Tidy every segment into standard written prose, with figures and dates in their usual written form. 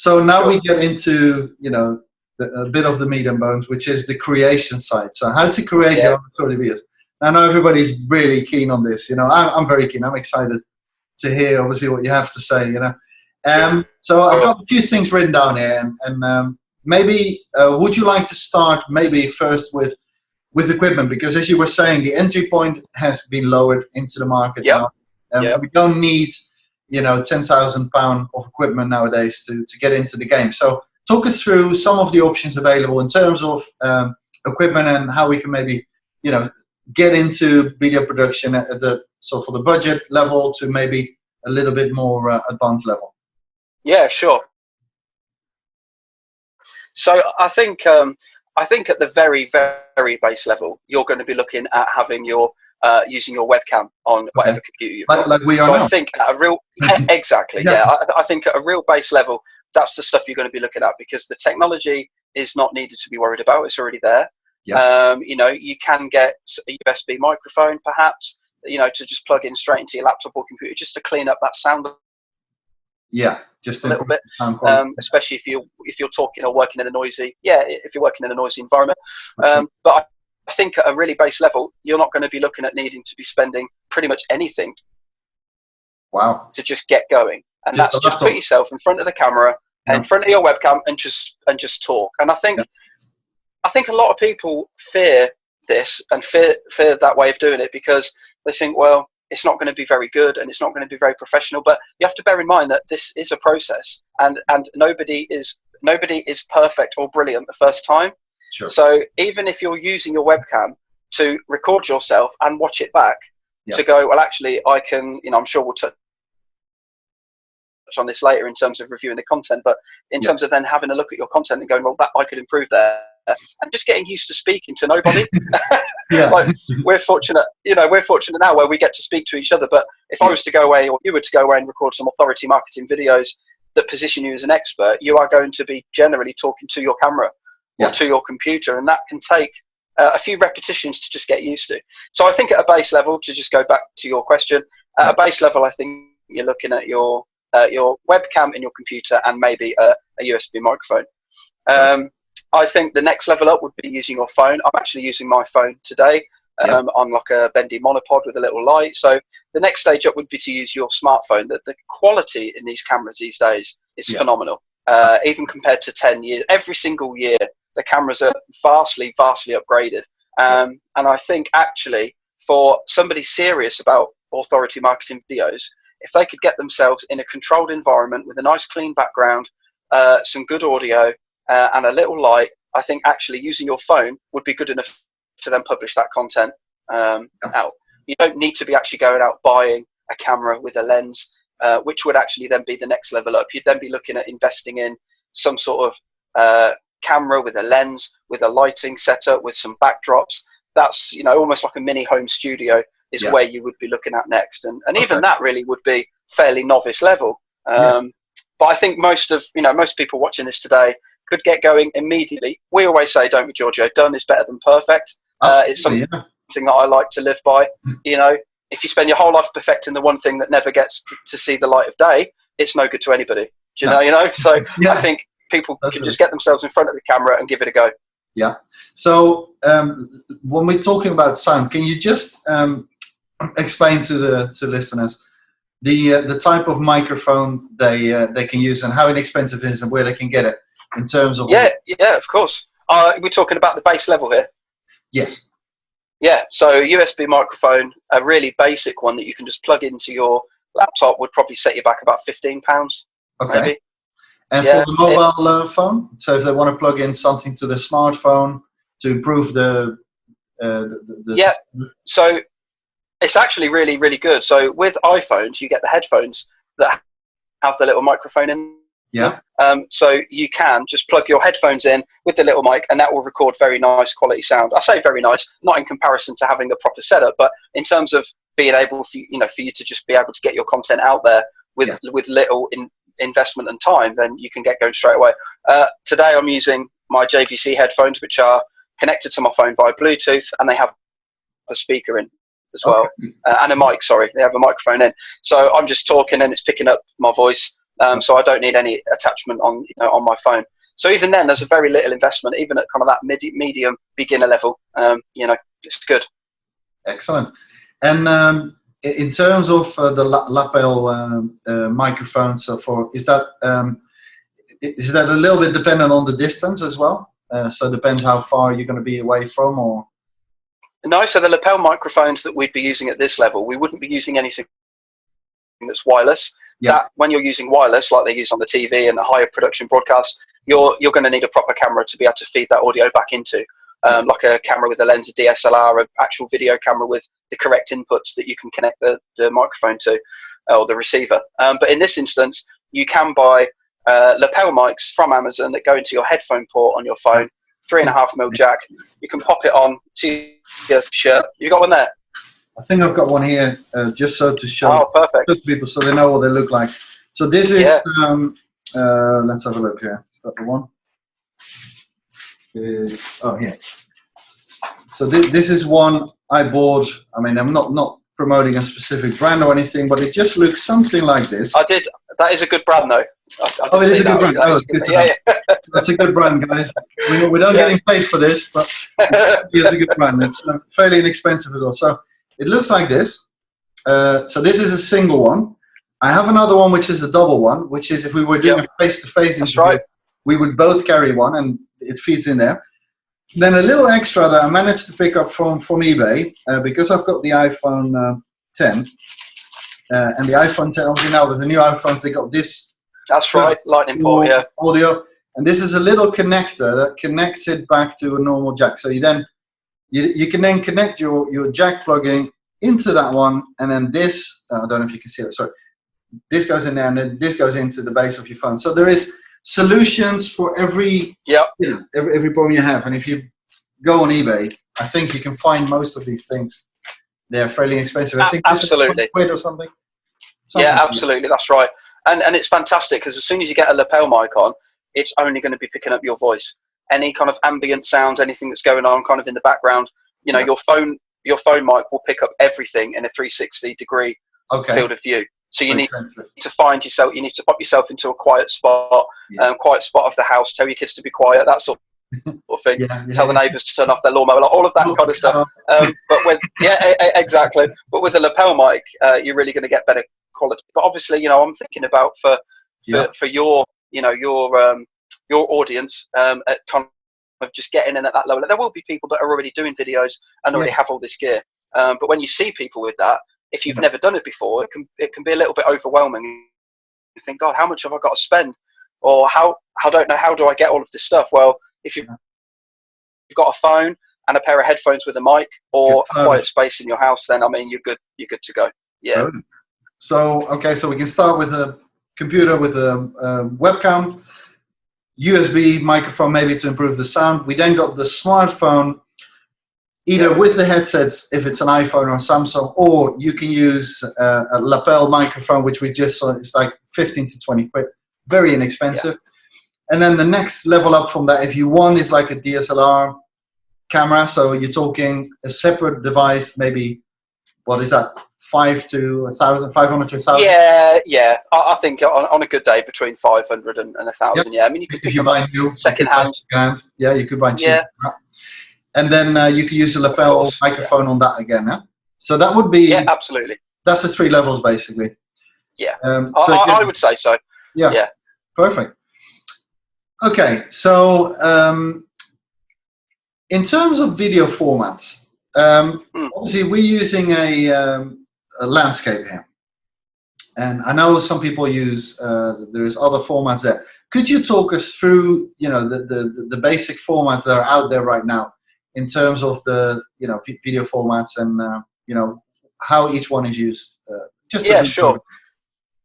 So now we get into, a bit of the meat and bones, which is the creation side. So how to create your own authority videos. I know everybody's really keen on this. I'm very keen. I'm excited to hear, obviously, what you have to say. So I've got a few things written down here, and maybe would you like to start maybe first with equipment, because as you were saying, the entry point has been lowered into the market now. We don't need £10,000 of equipment nowadays to get into the game. So talk us through some of the options available in terms of equipment and how we can maybe get into video production at for the budget level to maybe a little bit more advanced level. Yeah, sure. So I think at the very, very base level, you're going to be looking at having your using your webcam on whatever computer you've got. Like we are now. I think at a real exactly, I think at a real base level, that's the stuff you're going to be looking at, because the technology is not needed to be worried about. It's already there. You can get a USB microphone, perhaps, to just plug in straight into your laptop or computer, just to clean up that sound. Just a little bit, especially if you're talking or working in a noisy, if you're working in a noisy environment. But I think at a really base level, you're not going to be looking at needing to be spending pretty much anything. To just get going, and that's just put yourself in front of the camera, in front of your webcam, and just talk. And I think a lot of people fear this and fear that way of doing it, because they think, well, it's not going to be very good and it's not going to be very professional. But you have to bear in mind that this is a process, and nobody is perfect or brilliant the first time. Sure. So even if you're using your webcam to record yourself and watch it back, to go, well, actually, I can, I'm sure we'll touch on this later in terms of reviewing the content, but in terms of then having a look at your content and going, well, that I could improve there, and just getting used to speaking to nobody. Like we're fortunate now where we get to speak to each other. But if I was to go away, or you were to go away and record some authority marketing videos that position you as an expert, you are going to be generally talking to your camera or to your computer, and that can take a few repetitions to just get used to. So I think at a base level, to just go back to your question, at a base level, I think you're looking at your webcam in your computer and maybe a USB microphone. I think the next level up would be using your phone. I'm actually using my phone today on like a bendy monopod with a little light. So the next stage up would be to use your smartphone. The quality in these cameras these days is phenomenal. Even compared to 10 years, every single year, the cameras are vastly, vastly upgraded. And I think actually for somebody serious about authority marketing videos, if they could get themselves in a controlled environment with a nice clean background, some good audio, and a little light, I think actually using your phone would be good enough to then publish that content out. You don't need to be actually going out buying a camera with a lens, which would actually then be the next level up. You'd then be looking at investing in some sort of camera with a lens, with a lighting setup, with some backdrops. That's almost like a mini home studio is where you would be looking at next, and even that really would be fairly novice level. But I think most people watching this today could get going immediately. We always say, don't we, Giorgio? Done is better than perfect. It's something that I like to live by. If you spend your whole life perfecting the one thing that never gets to see the light of day, it's no good to anybody. Do you know? So I think people can just get themselves in front of the camera and give it a go. Yeah. So when we're talking about sound, can you just explain to the listeners the type of microphone they can use and how inexpensive it is and where they can get it in terms of... Yeah, of course. We're talking about the base level here. Yes. Yeah, so USB microphone, a really basic one that you can just plug into your laptop would probably set you back about £15. Okay. Maybe. And for the mobile phone, so if they want to plug in something to the smartphone to improve the so it's actually really, really good. So with iPhones, you get the headphones that have the little microphone in them. So you can just plug your headphones in with the little mic, and that will record very nice quality sound. I say very nice, not in comparison to having a proper setup, but in terms of being able for you to just be able to get your content out there with little investment and time, then you can get going straight away. Today I'm using my JVC headphones, which are connected to my phone via Bluetooth, and they have a speaker in as well, and a mic. Sorry, they have a microphone in. So I'm just talking, and it's picking up my voice So I don't need any attachment on on my phone. So even then, there's a very little investment, even at kind of that medium beginner level. It's good. Excellent. And in terms of the lapel microphones, is that a little bit dependent on the distance as well? So it depends how far you're going to be away from, or? No, so the lapel microphones that we'd be using at this level, we wouldn't be using anything that's wireless. Yeah. That when you're using wireless, like they use on the TV and the higher production broadcasts, you're going to need a proper camera to be able to feed that audio back into. Like a camera with a lens, a DSLR, an actual video camera with the correct inputs that you can connect the microphone to, or the receiver. But in this instance, you can buy lapel mics from Amazon that go into your headphone port on your phone, 3.5mm jack. You can pop it on to your shirt. You got one there? I think I've got one here, just so to show perfect. people so they know what they look like. So this is, let's have a look here. Is that the one? Here. So this is one I bought. I mean, I'm not promoting a specific brand or anything, but it just looks something like this. I did. That is a good brand, though. It is a good brand. That's a good brand, guys. We're not getting paid for this, but it's a good brand. It's fairly inexpensive as well. So it looks like this. So this is a single one. I have another one, which is a double one, which is if we were doing a face-to-face interview, we would both carry one, and it feeds in there. Then a little extra that I managed to pick up from eBay, because I've got the iPhone 10, and the iPhone 10, obviously now with the new iPhones, they got this. That's right, lightning port, audio, and this is a little connector that connects it back to a normal jack. So you can then connect your jack plug-in into that one, and then this, I don't know if you can see it, sorry, this goes in there, and then this goes into the base of your phone. So there is solutions for every every problem you have, and if you go on eBay, I think you can find most of these things. They're fairly expensive. I think absolutely, quid or something. Yeah, absolutely, that's right. And it's fantastic because as soon as you get a lapel mic on, it's only going to be picking up your voice. Any kind of ambient sound, anything that's going on kind of in the background, your phone mic will pick up everything in a 360-degree field of view. So you need to find yourself. You need to pop yourself into a quiet spot, quiet spot of the house. Tell your kids to be quiet. That sort of thing. Tell the neighbours to turn off their lawnmower. All of that kind of stuff. But with exactly. But with a lapel mic, you're really going to get better quality. But obviously, I'm thinking about for your your audience at kind of just getting in at that level. There will be people that are already doing videos and already have all this gear. But when you see people with that, if you've never done it before, it can be a little bit overwhelming. You think, God, how much have I got to spend? Or I don't know, how do I get all of this stuff? Well, if you've got a phone and a pair of headphones with a mic or a quiet space in your house, then I mean you're good to go. Yeah. So we can start with a computer with a webcam, USB microphone maybe to improve the sound. We then got the smartphone, either with the headsets if it's an iPhone or Samsung, or you can use a lapel microphone, which we just saw. It's like 15 to 20 quid, very inexpensive. And then the next level up from that, if you want, is like a DSLR camera. So you're talking a separate device, maybe, what is that, 500 to 1,000? Yeah. I think on a good day between 500 and 1,000. Yeah, I mean you could pick them up second hand. Yeah, you could buy cheap. And then you could use a lapel microphone on that again. So that would be absolutely. That's the 3 levels basically. Yeah, I would say so. Yeah. Perfect. Okay, so in terms of video formats, obviously we're using a landscape here, and I know some people use there's other formats there. Could you talk us through the basic formats that are out there right now in terms of the video formats and how each one is used? Sure.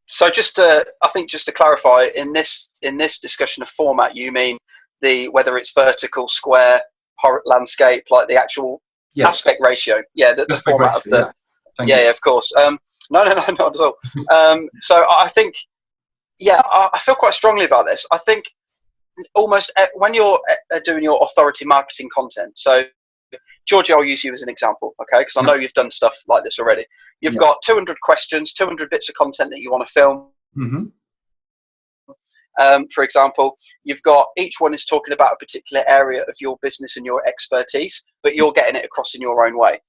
So I think just to clarify, in this discussion of format, you mean whether it's vertical, square, landscape, like the actual aspect ratio? Yeah, the format ratio, of the. Yeah, of course. No, not at all. So I think, I feel quite strongly about this. I think almost when you're doing your authority marketing content. So, Georgie, I'll use you as an example, okay? Because I know you've done stuff like this already. You've got 200 questions, 200 bits of content that you want to film. for example, you've got each one is talking about a particular area of your business and your expertise, but you're getting it across in your own way.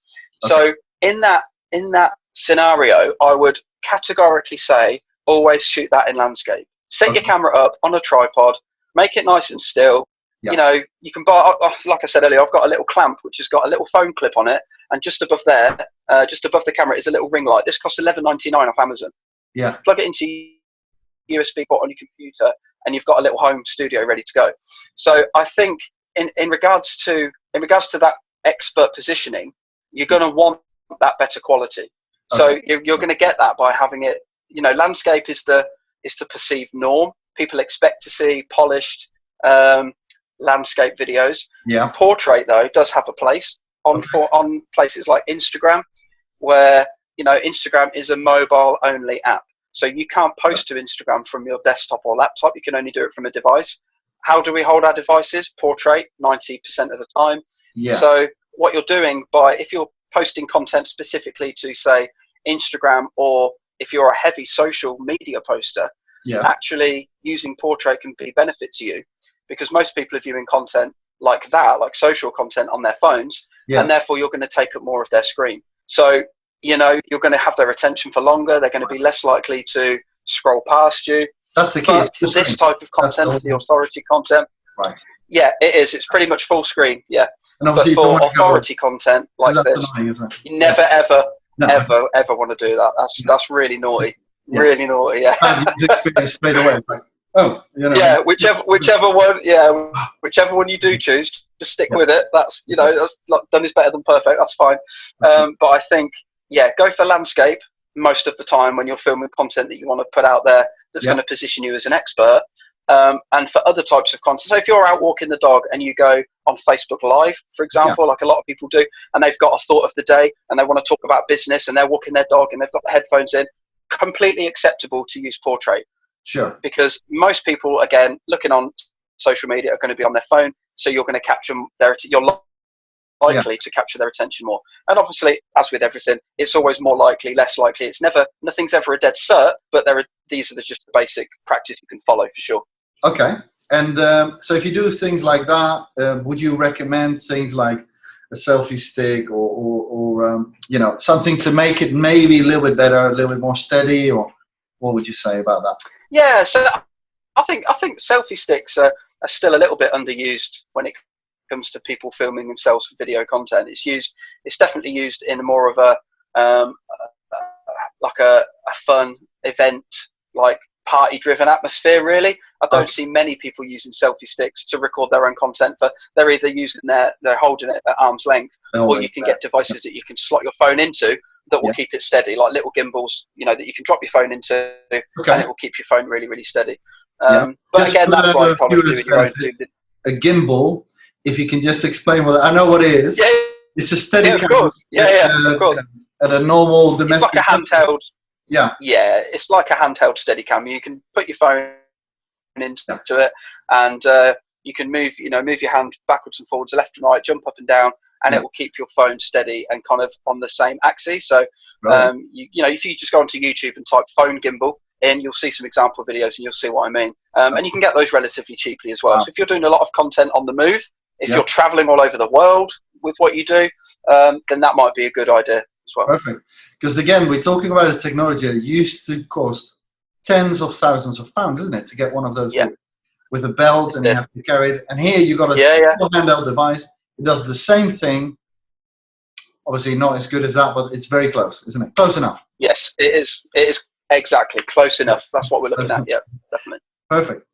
Okay. So in that scenario, I would categorically say always shoot that in landscape. Set your camera up on a tripod, make it nice and still. You know, you can buy, like I said earlier, I've got a little clamp which has got a little phone clip on it, and just above there, just above the camera, is a little ring light. This costs $11.99 off Amazon. Yeah. Plug it into USB port on your computer, and you've got a little home studio ready to go. So I think in regards to that expert positioning, you're going to want that better quality. Okay. So you're going to get that by having it. You know, landscape is the perceived norm. People expect to see polished landscape videos. Yeah. Portrait though does have a place on places like Instagram, where Instagram is a mobile only app. So you can't post to Instagram from your desktop or laptop. You can only do it from a device. How do we hold our devices? Portrait, 90% of the time. Yeah. So what you're doing if you're posting content specifically to, say, Instagram, or if you're a heavy social media poster, actually using portrait can be a benefit to you, because most people are viewing content like that, like social content, on their phones, and therefore you're going to take up more of their screen. So you're going to have their attention for longer. They're going to be less likely to scroll past you. That's the key. But for this type of content, for the authority content, right? Yeah, it is. It's pretty much full screen. Yeah, but for authority content like this, you never ever want to do that. That's really naughty. Yeah. Really naughty. Yeah. Experience straight away. Like, yeah, whichever one you do choose, just stick with it. That's that's done is better than perfect. That's fine. But I think go for landscape most of the time when you're filming content that you want to put out there that's going to position you as an expert. And for other types of content, so if you're out walking the dog and you go on Facebook Live, for example, like a lot of people do, and they've got a thought of the day and they want to talk about business and they're walking their dog and they've got the headphones in, completely acceptable to use portrait. Sure. Because most people, again, looking on social media, are going to be on their phone, so you're going to capture you're likely to capture their attention more. And obviously, as with everything, it's always more likely, less likely. Nothing's ever a dead cert, but these are just the basic practice you can follow for sure. Okay. And so if you do things like that, would you recommend things like a selfie stick or something to make it maybe a little bit better, a little bit more steady, or what would you say about that? Yeah, so I think selfie sticks are still a little bit underused when it comes to people filming themselves for video content. It's definitely used in more of a fun event, like party-driven atmosphere. Really, I don't see many people using selfie sticks to record their own content. They're either they're holding it at arm's length, or you can get devices that you can slot your phone into that will keep it steady, like little gimbals, that you can drop your phone into, and it will keep your phone really, really steady. But again, that's like kind of doing your own. A gimbal, if you can just explain I know what it is. Yeah, it's a steady. Yeah, of course. Of course. At a normal domestic. It's like a handheld. Yeah. Yeah, it's like a handheld Steadicam. You can put your phone into it, and you can move your hand backwards and forwards, left and right, jump up and down, and it will keep your phone steady and kind of on the same axis. So, if you just go onto YouTube and type phone gimbal in, you'll see some example videos and you'll see what I mean. And you can get those relatively cheaply as well. Wow. So if you're doing a lot of content on the move, if you're traveling all over the world with what you do, then that might be a good idea as well. Perfect. Because again, we're talking about a technology that used to cost tens of thousands of pounds, isn't it, to get one of those with a belt, and you have to carry it. And here you've got a simple handheld device. It does the same thing. Obviously not as good as that, but it's very close, isn't it? Close enough. Yes, it is. It is exactly close enough. That's what we're looking at. Yeah, definitely. Perfect.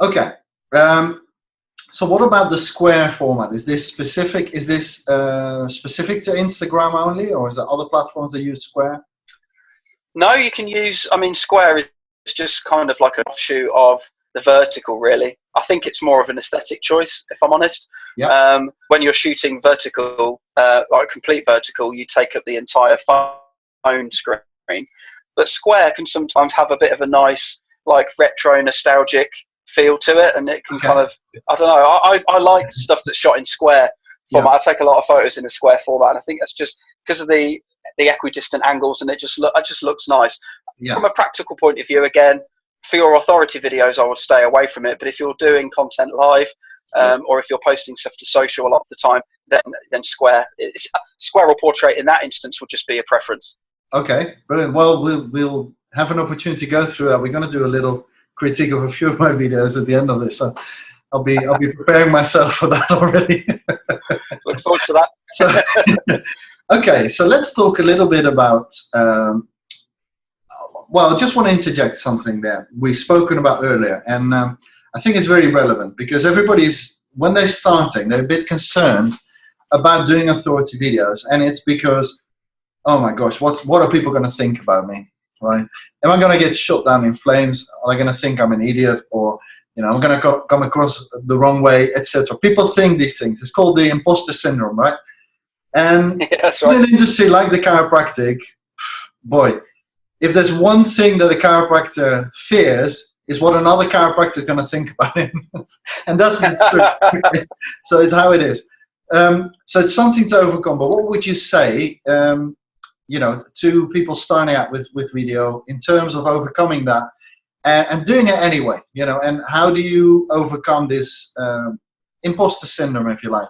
Okay. So what about the square format? Is this specific? Is this specific to Instagram only, or is there other platforms that use square? No, you can use. I mean, square is just kind of like an offshoot of the vertical, really. I think it's more of an aesthetic choice, if I'm honest. Yeah. When you're shooting vertical, like complete vertical, you take up the entire phone screen. But square can sometimes have a bit of a nice, like, retro nostalgic feel to it, and it can kind of, I don't know, I like stuff that's shot in square format. I take a lot of photos in a square format, and I think that's just because of the equidistant angles, and it just looks nice. From a practical point of view, again, for your authority videos, I would stay away from it. But if you're doing content live, or if you're posting stuff to social a lot of the time, then Square or Portrait in that instance would just be a preference. Okay, brilliant. Well, we'll have an opportunity to go through that. We're going to do a little critique of a few of my videos at the end of this, so I'll be preparing myself for that already. Look forward to that. Okay, so let's talk a little bit about. Well, I just want to interject something there we've spoken about earlier, and I think it's very relevant because everybody's, when they're starting, they're a bit concerned about doing authority videos, and it's because, oh my gosh, what are people going to think about me, right? Am I going to get shot down in flames? Are they going to think I'm an idiot, or I'm going to come across the wrong way, etc.? People think these things. It's called the imposter syndrome, right? And yeah, that's right. In an industry like the chiropractic, boy, if there's one thing that a chiropractor fears, is what another chiropractor is going to think about him. And that's the truth. So it's how it is. So it's something to overcome. But what would you say, to people starting out with video in terms of overcoming that and doing it anyway, and how do you overcome this imposter syndrome, if you like,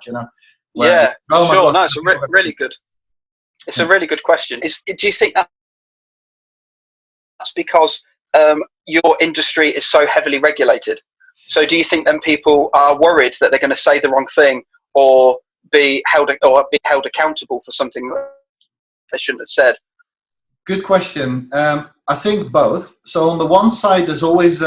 Yeah, sure. No, it's a really good. It's a really good question. Do you think that's because your industry is so heavily regulated? So do you think then people are worried that they're going to say the wrong thing or be held accountable for something that they shouldn't have said? Good question. I think both. So on the one side, there's always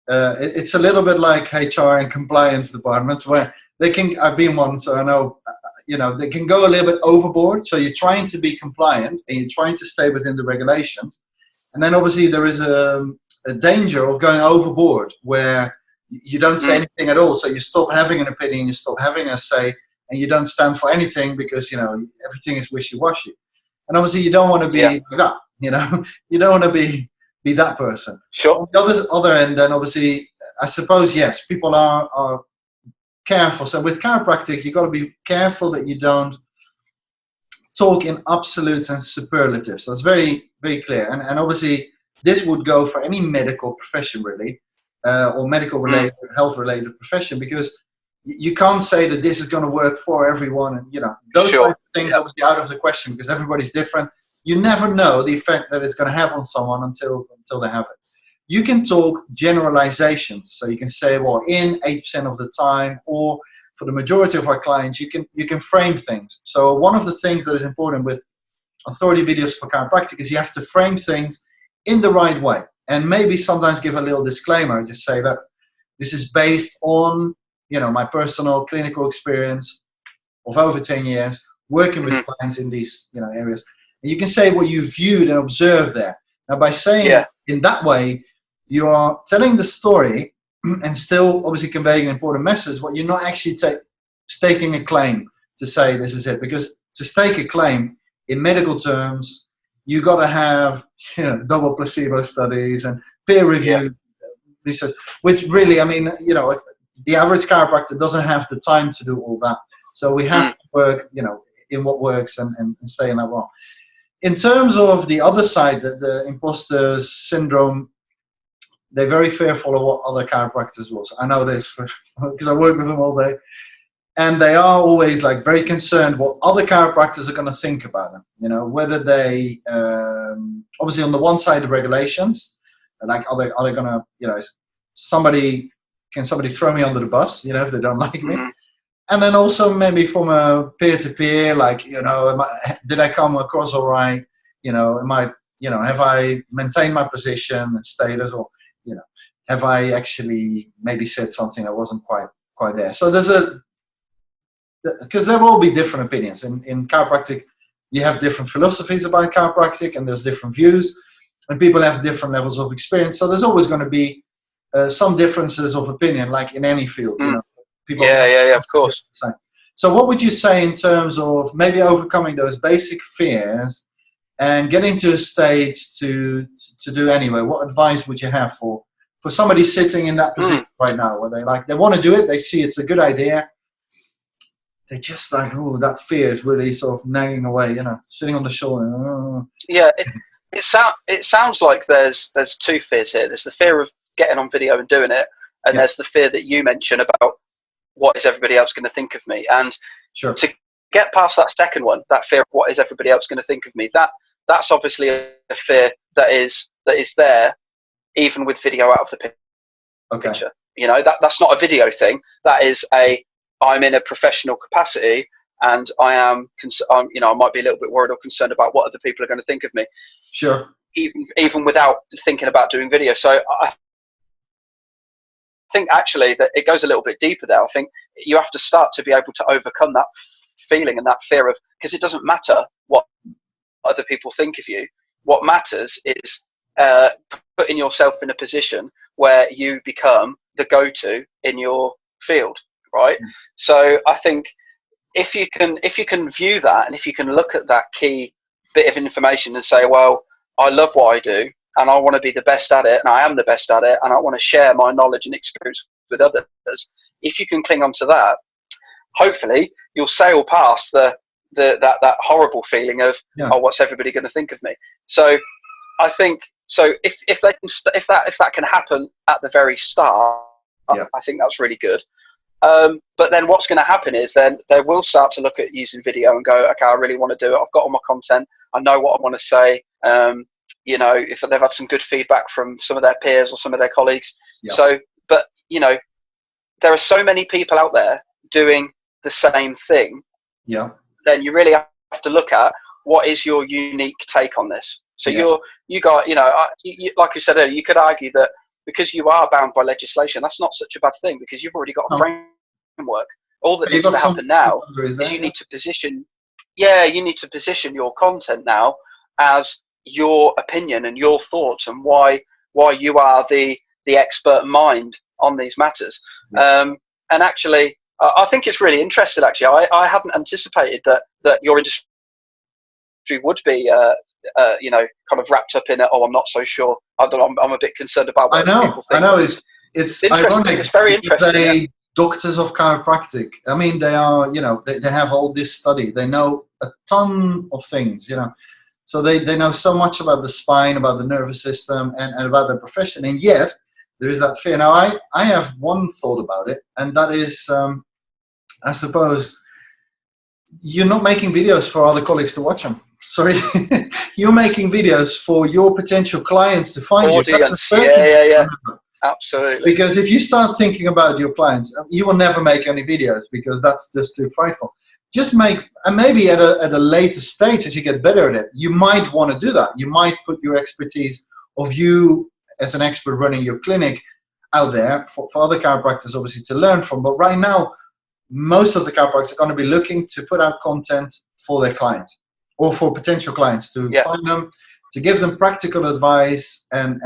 it's a little bit like HR and compliance departments where they can. I've been one, so I know. They can go a little bit overboard. So you're trying to be compliant and you're trying to stay within the regulations, and then obviously there is a danger of going overboard where you don't say anything at all. So you stop having an opinion, you stop having a say, and you don't stand for anything because everything is wishy-washy. And obviously you don't want to be like that. You don't want to be that person. Sure. On the other end, then obviously, I suppose yes, people are careful. So with chiropractic, you got to be careful that you don't talk in absolutes and superlatives. So it's very, very clear. And obviously, this would go for any medical profession, really, or medical-related, health-related profession, because you can't say that this is going to work for everyone. And, those types of things obviously out of the question because everybody's different. You never know the effect that it's going to have on someone until they have it. You can talk generalizations. So you can say, well, in 8% of the time, or for the majority of our clients, you can frame things. So one of the things that is important with authority videos for chiropractic is you have to frame things in the right way. And maybe sometimes give a little disclaimer, just say that this is based on, my personal clinical experience of over 10 years working with clients in these, areas. And you can say what you viewed and observed there. Now, by saying in that way, you are telling the story and still obviously conveying an important message, but you're not actually staking a claim to say this is it. Because to stake a claim in medical terms, you got to have double placebo studies and peer-reviewed research, which really, the average chiropractor doesn't have the time to do all that. So we have to work, in what works and stay in that role. In terms of the other side, the imposter syndrome, they're very fearful of what other chiropractors will. I know this because I work with them all day. And they are always very very what other chiropractors are going to think about them. Whether they, obviously on the one side of regulations, are they going to, can somebody throw me under the bus, if they don't like me? And then also maybe from a peer-to-peer, did I come across all right? Have I maintained my position and status, or, have I actually maybe said something that wasn't quite there? So there's because there will be different opinions. In chiropractic, you have different philosophies about chiropractic, and there's different views, and people have different levels of experience. So there's always going to be some differences of opinion, like in any field. People of course. So what would you say in terms of maybe overcoming those basic fears and getting to a state to do anyway? What advice would you have for somebody sitting in that position right now, where they want to do it, they see it's a good idea, they just that fear is really sort of nagging away, sitting on the shoulder. Yeah, it sounds like there's two fears here. There's the fear of getting on video and doing it, and there's the fear that you mentioned about what is everybody else going to think of me. And to get past that second one, that fear of what is everybody else going to think of me, that's obviously a fear that is there even with video out of the picture. You know, that's not a video thing. That is I'm in a professional capacity, and I am, you know, I might be a little bit worried or concerned about what other people are going to think of me. Sure. Even without thinking about doing video. So I think actually that it goes a little bit deeper there. I think you have to start to be able to overcome that feeling and that fear of, because it doesn't matter what other people think of you. What matters is putting yourself in a position where you become the go-to in your field, right? So I think if you can view that, and if you can look at that key bit of information and say, well, I love what I do, and I want to be the best at it, and I am the best at it, and I want to share my knowledge and experience with others. If you can cling on to that, hopefully you'll sail past that horrible feeling of, oh, what's everybody going to think of me? So I think, so if that can happen at the very start, I think that's really good. But then what's going to happen is then they will start to look at using video and go, okay, I really want to do it. I've got all my content. I know what I want to say. You know, if they've had some good feedback from some of their peers or some of their colleagues. So, but you know, there are so many people out there doing the same thing. Then you really have to look at what is your unique take on this. So you got, you know, like you said earlier, you could argue that because you are bound by legislation, that's not such a bad thing, because you've already got a framework. All that needs to happen now is you need to position, you need to position your content now as your opinion and your thoughts, and why you are the expert mind on these matters. And actually, I think it's really interesting. Actually, I hadn't anticipated that your industry would be, you know, kind of wrapped up in it. Oh, I'm not so sure. I'm a bit concerned about what people think. I know. It's interesting. Ironic. It's very interesting. Doctors of chiropractic. I mean, they are, you know, they have all this study. They know a ton of things, you know. So they know so much about the spine, about the nervous system, and about their profession. And yet, there is that fear. Now, I have one thought about it, and that is, I suppose, you're not making videos for other colleagues to watch them. Sorry, you're making videos for your potential clients to find audience. Absolutely. Because if you start thinking about your clients, you will never make any videos, because that's just too frightful. Just make, and maybe at a later stage, as you get better at it, you might want to do that. You might put your expertise of you as an expert running your clinic out there for other chiropractors, obviously, to learn from. But right now, most of the chiropractors are going to be looking to put out content for their clients or for potential clients, to find them, to give them practical advice, and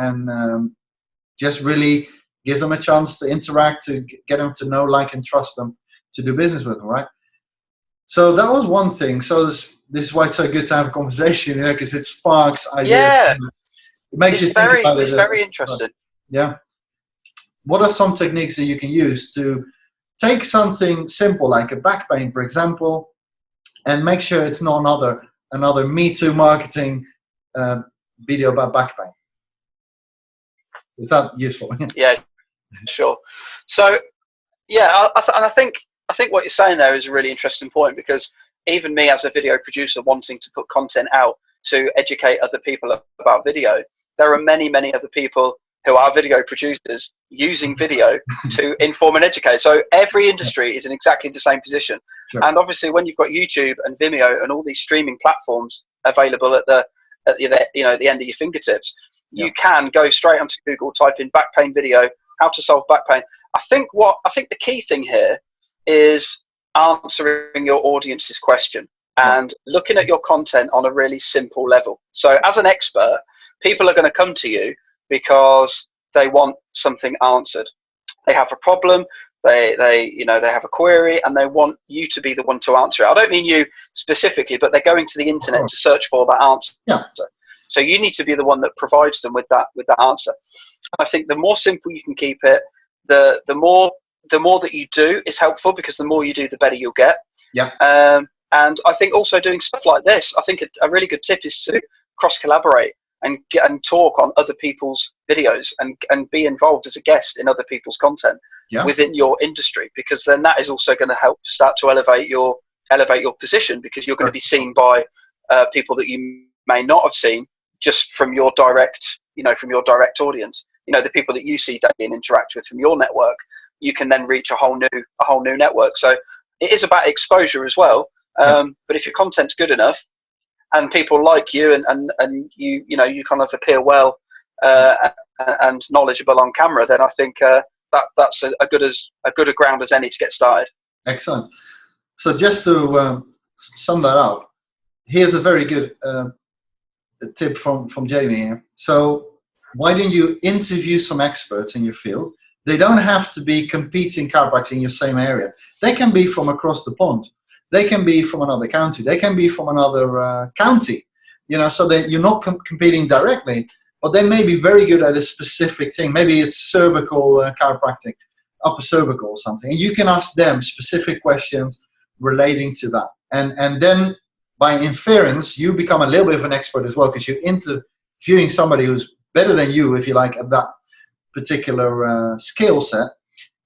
just really give them a chance to interact, to get them to know, like, and trust them, to do business with them, right? So that was one thing. So this is why it's so good to have a conversation, you know, because it sparks ideas. Yeah. It makes you think about it. It's very interesting. Yeah. What are some techniques that you can use to take something simple like a back pain, for example, and make sure it's not another Me Too marketing video about back pain? Is that useful? Yeah, sure. So, yeah, and I think what you're saying there is a really interesting point, because even me as a video producer wanting to put content out to educate other people about video, there are many, many other people who are video producers using video to inform and educate. So every industry is in exactly the same position. Sure. And obviously, when you've got YouTube and Vimeo and all these streaming platforms available at the end of your fingertips, you can go straight onto Google, type in back pain video, how to solve back pain. I think the key thing here is answering your audience's question and looking at your content on a really simple level. So as an expert, people are going to come to you because they want something answered. They have a problem, they have a query, and they want you to be the one to answer it. I don't mean you specifically, but they're going to the internet to search for that answer. Yeah. So you need to be the one that provides them with that answer. I think the more simple you can keep it, the more that you do is helpful, because the more you do, the better you'll get. Yeah. And I think also doing stuff like this, I think a really good tip is to cross collaborate. and get and talk on other people's videos and be involved as a guest in other people's content within your industry, because then that is also going to help start to elevate your position, because you're going to be seen by people that you may not have seen just from your direct audience. The people that you see daily and interact with from your network, you can then reach a whole new network. So it is about exposure as well. But if your content's good enough and people like you and you kind of appear well and knowledgeable on camera, then I think that's a good a ground as any to get started. Excellent. So just to sum that up, here's a very good tip from Jamie here. So why don't you interview some experts in your field? They don't have to be competing chiropractors in your same area. They can be from across the pond. They can be from another county. They can be from another county. So that you're not competing directly, but they may be very good at a specific thing. Maybe it's cervical chiropractic, upper cervical or something. And you can ask them specific questions relating to that. And then by inference, you become a little bit of an expert as well, because you're interviewing somebody who's better than you, if you like, at that particular skill set.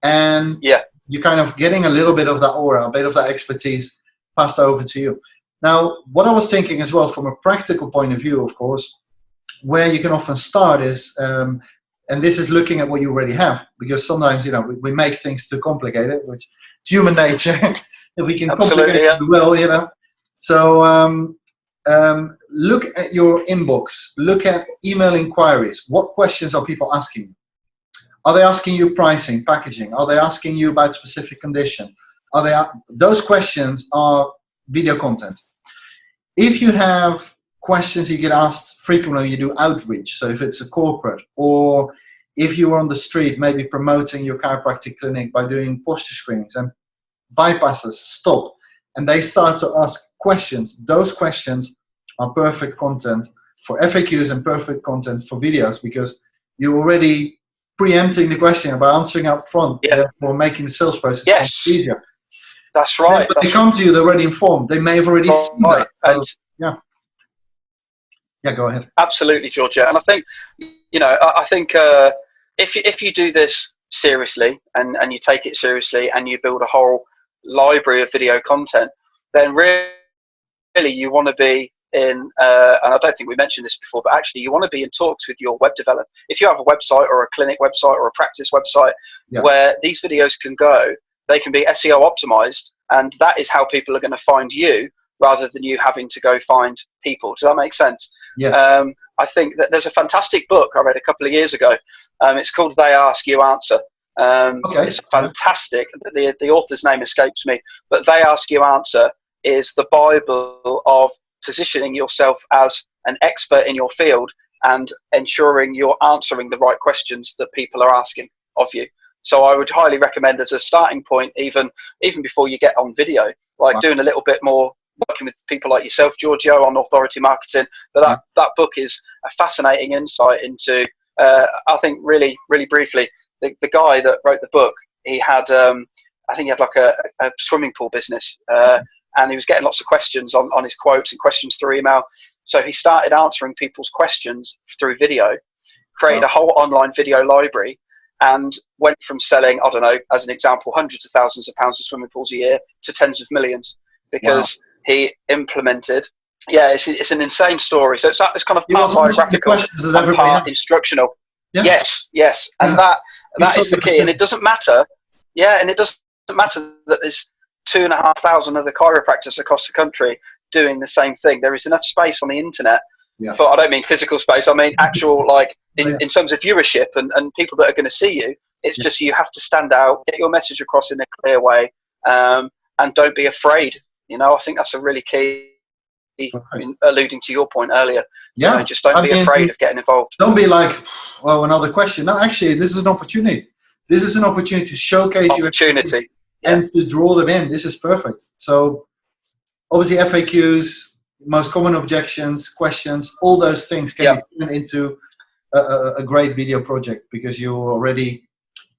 And you're kind of getting a little bit of that aura, a bit of that expertise passed over to you. Now, what I was thinking as well, from a practical point of view, of course, where you can often start is, and this is looking at what you already have, because sometimes, we make things too complicated, which is human nature. If we can complicate it well, So look at your inbox, look at email inquiries. What questions are people asking you? Are they asking you pricing, packaging? Are they asking you about specific condition? Those questions are video content. If you have questions you get asked frequently when you do outreach, so if it's a corporate, or if you are on the street maybe promoting your chiropractic clinic by doing posture screenings and bypasses stop, and they start to ask questions, those questions are perfect content for FAQs and perfect content for videos, because you're already preempting the question by answering up front, therefore making the sales process easier. That's right. When they come to you, they're already informed. They may have already seen that. So, go ahead. Absolutely, Georgia. And I think, if you do this seriously and you take it seriously and you build a whole library of video content, then really you want to be in, and I don't think we mentioned this before, but actually you want to be in talks with your web developer. If you have a website or a clinic website or a practice website where these videos can go, they can be SEO optimized, and that is how people are going to find you, rather than you having to go find people. Does that make sense? Yeah. I think that there's a fantastic book I read a couple of years ago. It's called They Ask, You Answer. It's fantastic. The author's name escapes me, but They Ask, You Answer is the Bible of positioning yourself as an expert in your field and ensuring you're answering the right questions that people are asking of you. So I would highly recommend, as a starting point, even before you get on video, doing a little bit more, working with people like yourself, Giorgio, on authority marketing. But that book is a fascinating insight into, I think, really, really briefly, the guy that wrote the book, he had, I think he had like a swimming pool business, and he was getting lots of questions on his quotes and questions through email. So he started answering people's questions through video, created a whole online video library, and went from selling, I don't know, as an example, hundreds of thousands of pounds of swimming pools a year to tens of millions, because he implemented. It's an insane story. So it's kind of part biographical and part instructional. Yes, and that is the key. And it doesn't matter. And it doesn't matter that there's 2,500 other chiropractors across the country doing the same thing. There is enough space on the internet for, I don't mean physical space, I mean actual, in terms of viewership and people that are going to see you. It's just you have to stand out, get your message across in a clear way, and don't be afraid. I think that's a really key, alluding to your point earlier. Just don't be afraid of getting involved. Don't be like, another question. No, actually, this is an opportunity. This is an opportunity to showcase your opportunity and to draw them in. This is perfect. So obviously FAQs, most common objections, questions, all those things can be turned into a great video project, because you're already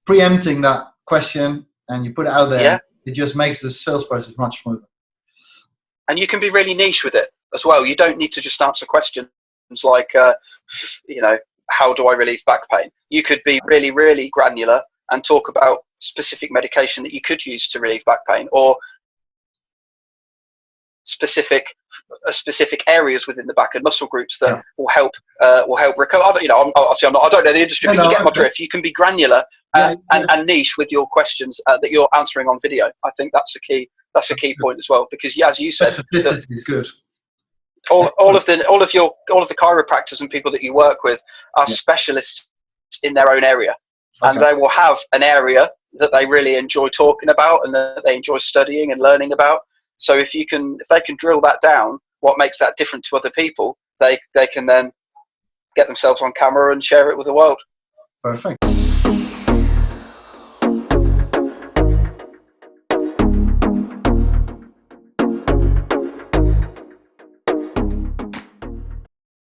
preempting that question and you put it out there. It just makes the sales process much smoother. And you can be really niche with it as well. You don't need to just answer questions. like, you know, how do I relieve back pain? You could be really, really granular and talk about specific medication that you could use to relieve back pain, or specific areas within the back and muscle groups that will help recover. I don't know the industry, but you get my drift. You can be granular and niche with your questions that you're answering on video. I think that's a key point as well, because as you said, specificity is good. All of the chiropractors and people that you work with are specialists in their own area, and they will have an area that they really enjoy talking about and that they enjoy studying and learning about. So if they can drill that down, what makes that different to other people, they can then get themselves on camera and share it with the world. Perfect.